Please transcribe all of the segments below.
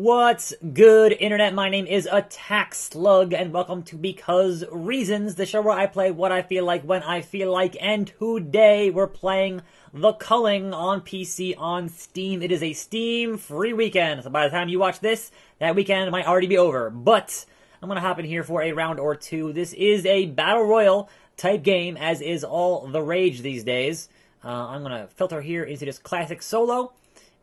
What's good, Internet? My name is attackslug, and welcome to Because Reasons, the show where I play what I feel like when I feel like, and today we're playing the Culling on PC on Steam. It is a Steam free weekend, so by the time you watch this, that weekend might already be over, but I'm gonna hop in here for a round or two. This is a Battle Royale type game, as is all the rage these days. I'm gonna filter here into this classic solo,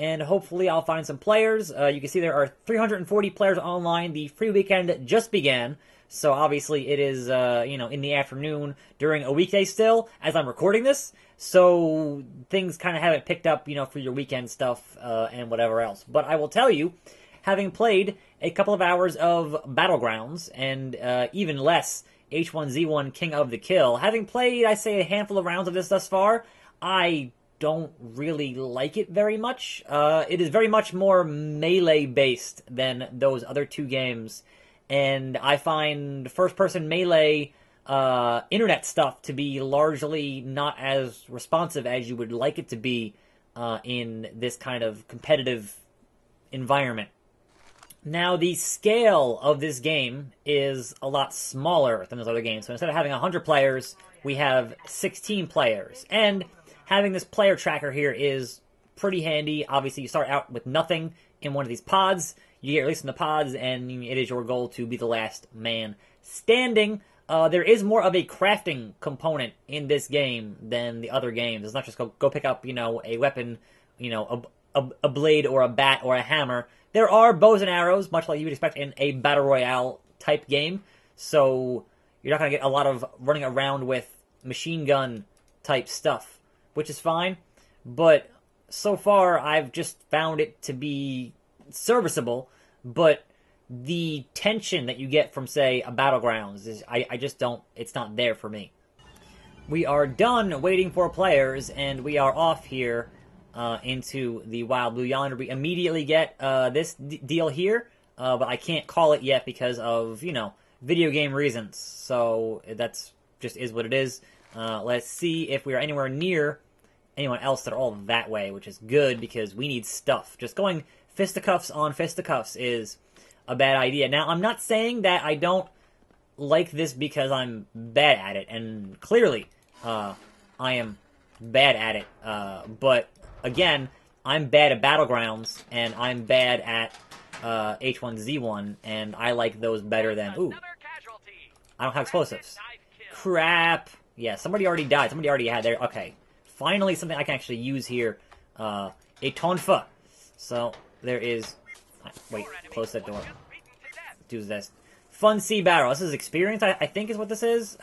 and hopefully I'll find some players. You can see there are 340 players online. The free weekend just began, so obviously it is, in the afternoon during a weekday still, as I'm recording this. So things kind of haven't picked up, for your weekend stuff and whatever else. But I will tell you, having played a couple of hours of Battlegrounds and even less H1Z1 King of the Kill, having played, I say, a handful of rounds of this thus far, I don't really like it very much. It is very much more melee-based than those other two games, and I find first-person melee internet stuff to be largely not as responsive as you would like it to be in this kind of competitive environment. Now, the scale of this game is a lot smaller than those other games, so instead of having 100 players, we have 16 players, and having this player tracker here is pretty handy. Obviously, you start out with nothing in one of these pods. You get released in the pods, and it is your goal to be the last man standing. There is more of a crafting component in this game than the other games. It's not just go pick up, a weapon, a blade or a bat or a hammer. There are bows and arrows, much like you would expect in a Battle Royale type game. So you're not going to get a lot of running around with machine gun type stuff, which is fine, but so far I've just found it to be serviceable, but the tension that you get from, say, a Battlegrounds is, I just don't, it's not there for me. We are done waiting for players, and we are off here into the Wild Blue Yonder. We immediately get this deal here, but I can't call it yet because of, video game reasons, so that's just is what it is. Let's see if we are anywhere near anyone else that are all that way, which is good because we need stuff. Just going fisticuffs on fisticuffs is a bad idea. Now, I'm not saying that I don't like this because I'm bad at it, and clearly I am bad at it, but again, I'm bad at Battlegrounds, and I'm bad at H1Z1, and I like those better than... Ooh, I don't have explosives. Crap. Yeah, somebody already died. Somebody already had their... Okay. Finally, something I can actually use here. A tonfa. So, there is... Wait, close that door. Do this. Fun sea barrel. This is experience, I think is what this is.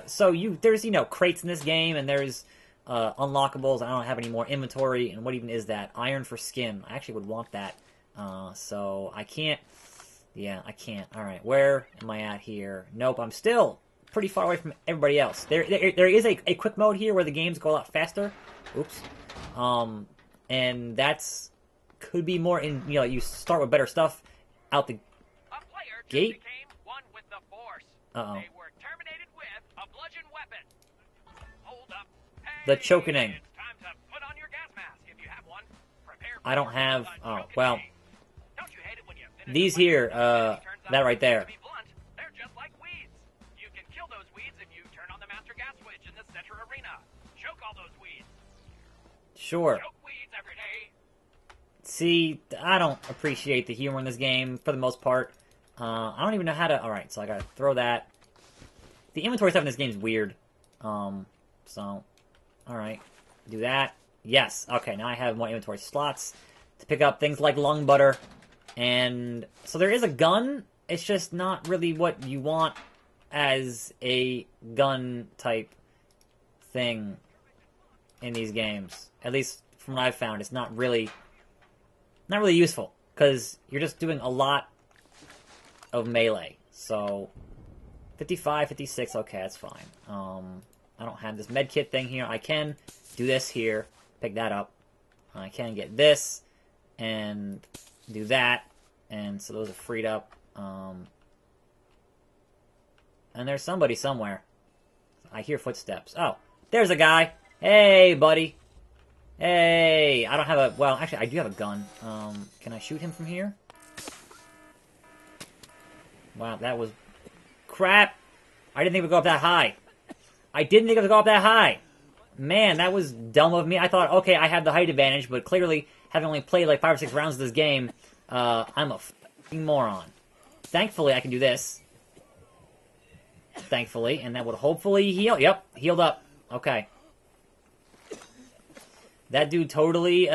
So, there's, crates in this game, and there's unlockables. I don't have any more inventory. And what even is that? Iron for skin. I actually would want that. So, I can't... Yeah, I can't. Alright, where am I at here? Nope, I'm still pretty far away from everybody else. There is a quick mode here where the games go a lot faster. Oops. And that's could be more in, you start with better stuff out the gate. Uh-oh. They were terminated with a bludgeon weapon. Hold up. The chokening. Time to put on your gas mask if you have one. Prepare for I don't have, oh, well, Don't you hate it when you finish these here, that right there. To be blunt, they're just like weeds. You can kill those weeds if you turn on the master gas switch in the center arena. Choke all those weeds. Sure. Choke weeds every day. See, I don't appreciate the humor in this game, for the most part. I don't even know how to... Alright, so I gotta throw that. The inventory stuff in this game is weird. So... Alright. Do that. Yes. Okay, now I have more inventory slots to pick up things like lung butter. And... So there is a gun. It's just not really what you want as a gun-type thing in these games. At least from what I've found, it's not really useful. Because you're just doing a lot of melee. So, 55, 56, okay, that's fine. I don't have this medkit thing here. I can do this here, pick that up. I can get this, and do that, and so those are freed up. And there's somebody somewhere. I hear footsteps. Oh, there's a guy. Hey, buddy. Hey, I don't have a... Well, actually, I do have a gun. Can I shoot him from here? Wow, that was crap. I didn't think it would go up that high. I didn't think it would go up that high. Man, that was dumb of me. I thought, okay, I have the height advantage, but clearly, having only played like 5 or 6 rounds of this game, I'm a f***ing moron. Thankfully, I can do this. Thankfully, and that would hopefully heal. Yep, healed up. Okay. That dude totally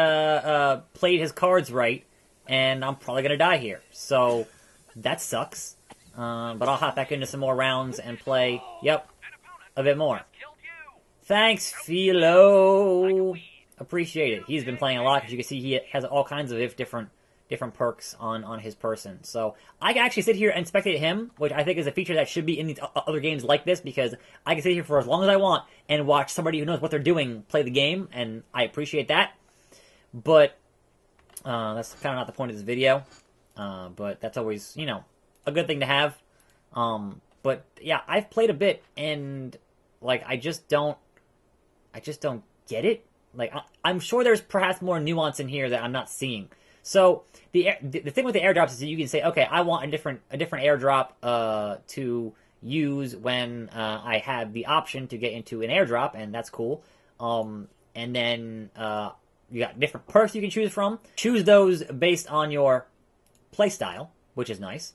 played his cards right, and I'm probably going to die here. So, that sucks. But I'll hop back into some more rounds and play, yep, a bit more. Thanks, Philo. Appreciate it. He's been playing a lot, because you can see he has all kinds of different perks on his person. So I can actually sit here and spectate him, which I think is a feature that should be in these other games like this, because I can sit here for as long as I want and watch somebody who knows what they're doing play the game, and I appreciate that. But that's kind of not the point of this video. But that's always, you know, a good thing to have. But yeah, I've played a bit, and like I just don't get it. Like I'm sure there's perhaps more nuance in here that I'm not seeing. So the thing with the airdrops is that you can say, okay, I want a different airdrop to use when I have the option to get into an airdrop, and that's cool. And then you got different perks you can choose from. Choose those based on your playstyle, which is nice.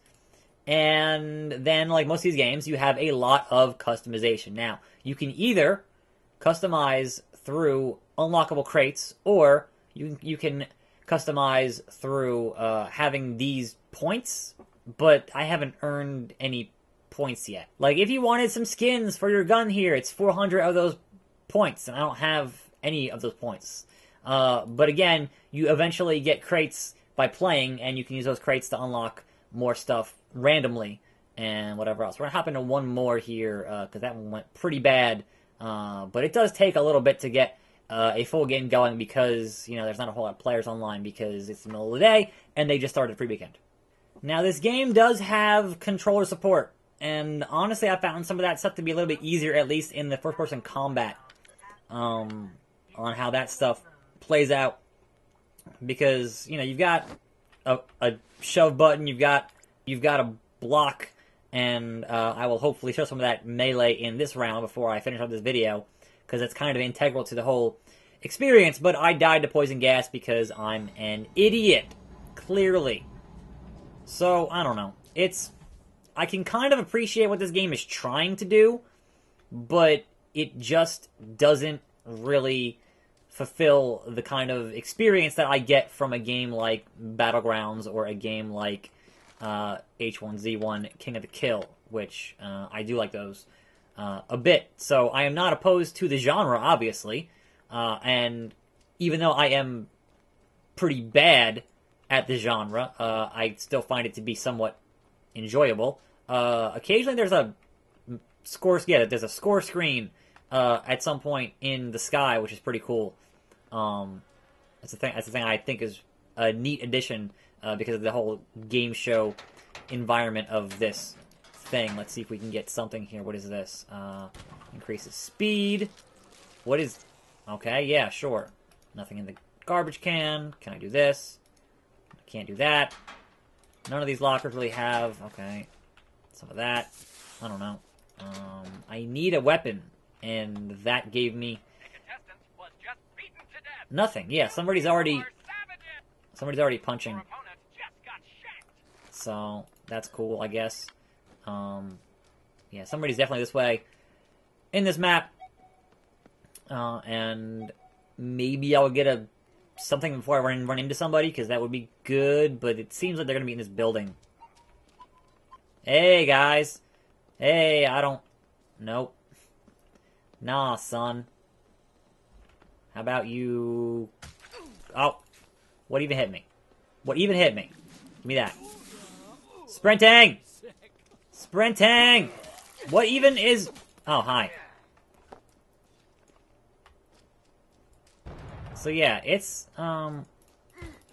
And then, like most of these games, you have a lot of customization. Now, you can either customize through unlockable crates, or you can customize through having these points, but I haven't earned any points yet. Like, if you wanted some skins for your gun here, it's 400 of those points, and I don't have any of those points. But again, you eventually get crates by playing, and you can use those crates to unlock more stuff randomly and whatever else. We're going to hop into one more here, because that one went pretty bad. But it does take a little bit to get a full game going, because, you know, there's not a whole lot of players online because it's the middle of the day and they just started free weekend. Now, this game does have controller support, and honestly, I found some of that stuff to be a little bit easier, at least in the first-person combat, on how that stuff plays out. Because, you know, you've got a shove button, you've got a block, and I will hopefully show some of that melee in this round before I finish up this video, because it's kind of integral to the whole experience. But I died to poison gas because I'm an idiot, clearly. So, I don't know. I can kind of appreciate what this game is trying to do, but it just doesn't really fulfill the kind of experience that I get from a game like Battlegrounds or a game like H1Z1 King of the Kill, which I do like those a bit. So I am not opposed to the genre, obviously, and even though I am pretty bad at the genre, I still find it to be somewhat enjoyable. Occasionally there's a score screen at some point in the sky, which is pretty cool. That's the thing I think is a neat addition, because of the whole game show environment of this thing. Let's see if we can get something here. What is this? Increases speed. What is... Okay, yeah, sure. Nothing in the garbage can. Can I do this? I can't do that. None of these lockers really have... Okay. Some of that. I don't know. I need a weapon, and that gave me... Nothing. Yeah, somebody's already punching. So, that's cool, I guess. Yeah, somebody's definitely this way in this map. And maybe I'll get something before I run into somebody, because that would be good, but it seems like they're going to be in this building. Hey, guys. Hey, I don't... Nope. Nah, son. How about you... Oh. What even hit me? What even hit me? Give me that. Sprinting! Sprinting! What even is... Oh, hi. So yeah, it's,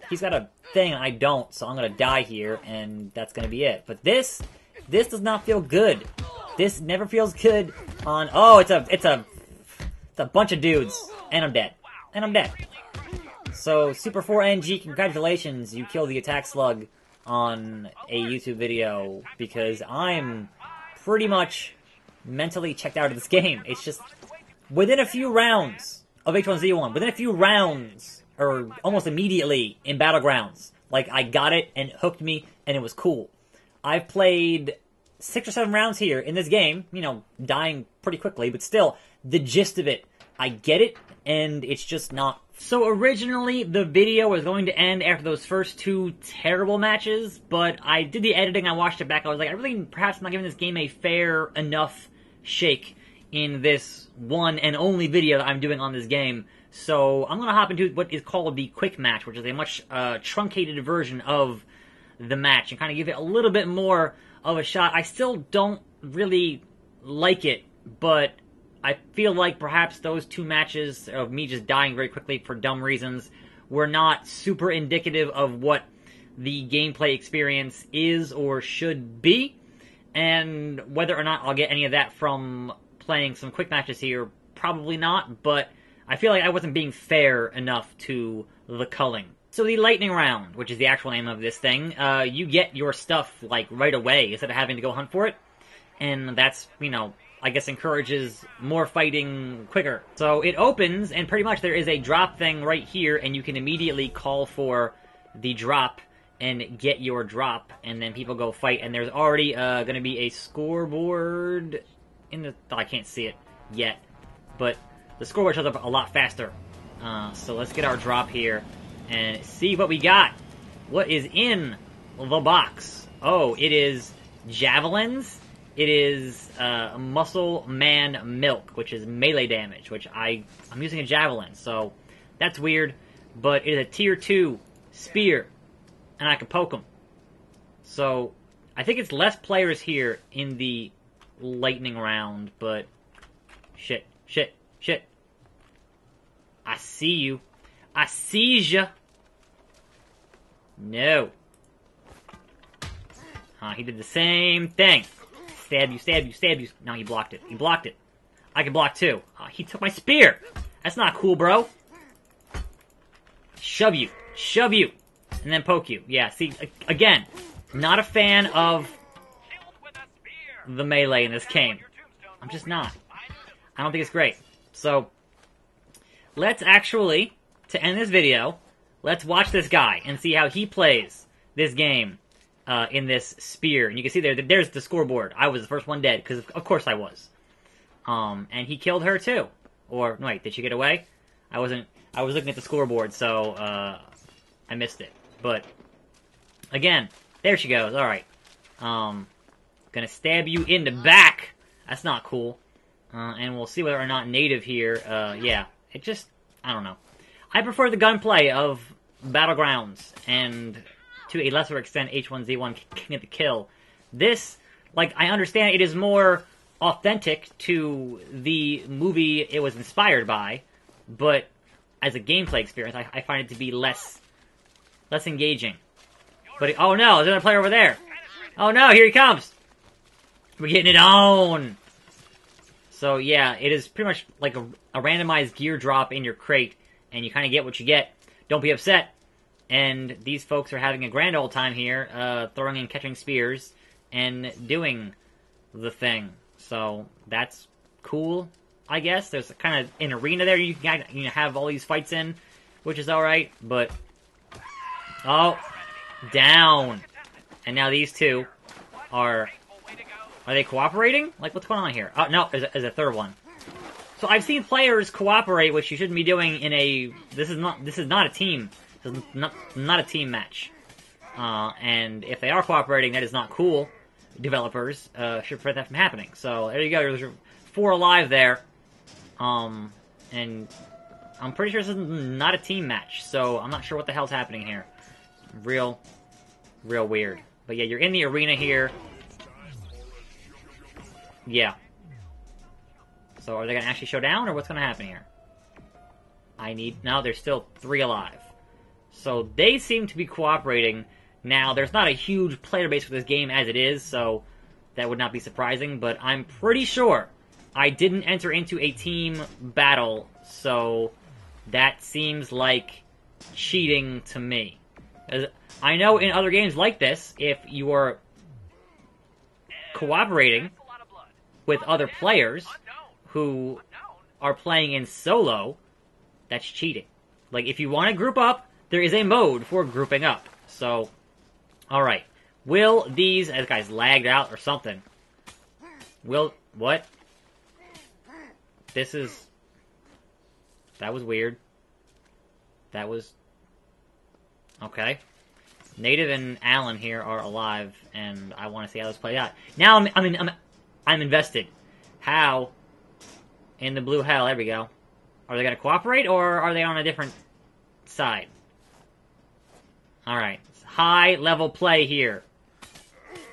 he's got a thing I don't, so I'm gonna die here, and that's gonna be it. But this does not feel good. This never feels good on... Oh, it's a bunch of dudes. And I'm dead. And I'm dead. So, Super 4NG, congratulations, you killed the attack slug on a YouTube video because I'm pretty much mentally checked out of this game. It's just, within a few rounds of H1Z1, within a few rounds, or almost immediately in Battlegrounds, like, I got it and it hooked me and it was cool. I've played 6 or 7 rounds here in this game, you know, dying pretty quickly, but still, the gist of it, I get it, and it's just not. So originally, the video was going to end after those first 2 terrible matches, but I did the editing, I watched it back, I was like, I really perhaps not giving this game a fair enough shake in this one and only video that I'm doing on this game. So I'm going to hop into what is called the quick match, which is a much truncated version of the match, and kind of give it a little bit more of a shot. I still don't really like it, but I feel like perhaps those 2 matches of me just dying very quickly for dumb reasons were not super indicative of what the gameplay experience is or should be, and whether or not I'll get any of that from playing some quick matches here, probably not, but I feel like I wasn't being fair enough to the Culling. So the lightning round, which is the actual name of this thing, you get your stuff, like, right away, instead of having to go hunt for it. And that's, you know, I guess encourages more fighting quicker. So it opens, and pretty much there is a drop thing right here, and you can immediately call for the drop and get your drop, and then people go fight, and there's already going to be a scoreboard in the... Oh, I can't see it yet, but the scoreboard shows up a lot faster. So let's get our drop here and see what we got. What is in the box? Oh, it is javelins. It is muscle man milk, which is melee damage, which I'm using a javelin, so that's weird. But it is a tier 2 spear, and I can poke them. So I think it's less players here in the lightning round, but shit. I see you. I sees ya. No. He did the same thing. Stab you. No, he blocked it. I can block too. He took my spear. That's not cool, bro. Shove you. And then poke you. Yeah, see, again, not a fan of the melee in this game. I'm just not. I don't think it's great. So, let's actually, to end this video, let's watch this guy and see how he plays this game in this spear. And you can see there's the scoreboard. I was the first one dead, because of course I was. And he killed her too. Or, wait, did she get away? I was looking at the scoreboard, so I missed it. But, again, there she goes. Alright. Gonna stab you in the back. That's not cool. And we'll see whether or not native here, yeah. It just, I don't know. I prefer the gunplay of Battlegrounds, and to a lesser extent, H1Z1 King of the Kill. This, like, I understand it is more authentic to the movie it was inspired by, but as a gameplay experience, I find it to be less engaging. But, oh no, there's another player over there. Oh no, here he comes. We're getting it on. So yeah, it is pretty much like a randomized gear drop in your crate, and you kind of get what you get. Don't be upset. And these folks are having a grand old time here, throwing and catching spears, and doing the thing. So, that's cool, I guess. There's kind of an arena there you can have all these fights in, which is alright, but... Oh, down. And now these two are they cooperating? Like, what's going on here? Oh, no, there's a third one. So I've seen players cooperate, which you shouldn't be doing in a... This is not a team. This is not a team match. And if they are cooperating, that is not cool. Developers should prevent that from happening. So there you go. There's 4 alive there. And I'm pretty sure this is not a team match. So I'm not sure what the hell's happening here. Real weird. But yeah, you're in the arena here. Yeah. So are they going to actually show down, or what's going to happen here? No, there's still 3 alive. So they seem to be cooperating. Now, there's not a huge player base for this game as it is, so that would not be surprising, but I'm pretty sure I didn't enter into a team battle, so that seems like cheating to me. I know in other games like this, if you are cooperating with other players who are playing in solo, that's cheating. Like, if you want to group up, there is a mode for grouping up. So, alright. Will these... This guy's lagged out or something. What? This is... That was weird. That was... Okay. Native and Alan here are alive, and I want to see how this plays out. Now I'm invested. How in the blue hell? There we go. Are they going to cooperate, or are they on a different side? Alright. High level play here.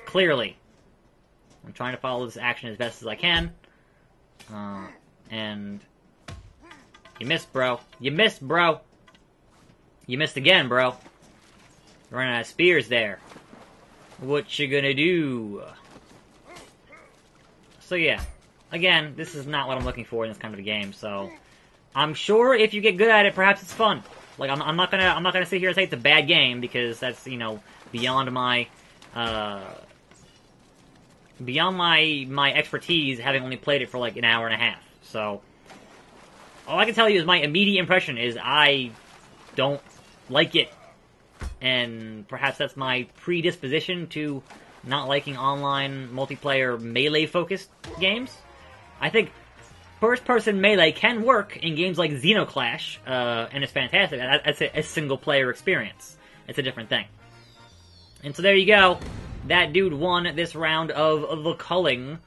Clearly. I'm trying to follow this action as best as I can. And... You missed, bro. You missed, bro. You missed again, bro. Running out of spears there. What you gonna do? So yeah. Again, this is not what I'm looking for in this kind of a game, so... I'm sure if you get good at it, perhaps it's fun. Like, I'm not gonna sit here and say it's a bad game, because that's, you know, beyond my, beyond my expertise, having only played it for like an hour and a half. So, all I can tell you is my immediate impression is I don't like it. And perhaps that's my predisposition to not liking online multiplayer melee-focused games. I think first-person melee can work in games like Xenoclash, and it's fantastic. That's a single-player experience. It's a different thing. And so there you go. That dude won this round of the Culling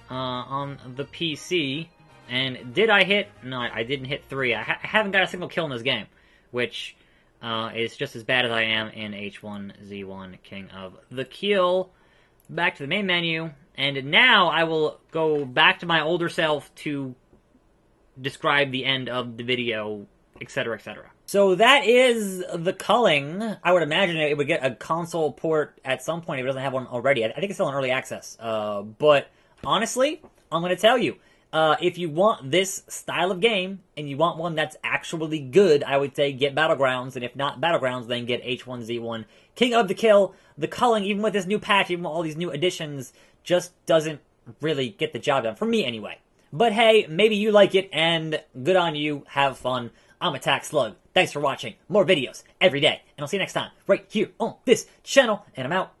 on the PC. And did I hit? No, I didn't hit 3. I haven't got a single kill in this game, which is just as bad as I am in H1Z1 King of the Kill. Back to the main menu, and now I will go back to my older self to describe the end of the video, etc., etc. So that is the Culling. I would imagine it would get a console port at some point if it doesn't have one already. I think it's still in early access. But honestly, I'm going to tell you, if you want this style of game, and you want one that's actually good, I would say get Battlegrounds, and if not Battlegrounds, then get H1Z1 King of the Kill. The Culling, even with this new patch, even with all these new additions, just doesn't really get the job done. For me, anyway. But hey, maybe you like it, and good on you. Have fun. I'm attackslug. Thanks for watching. More videos every day, and I'll see you next time, right here on this channel, and I'm out.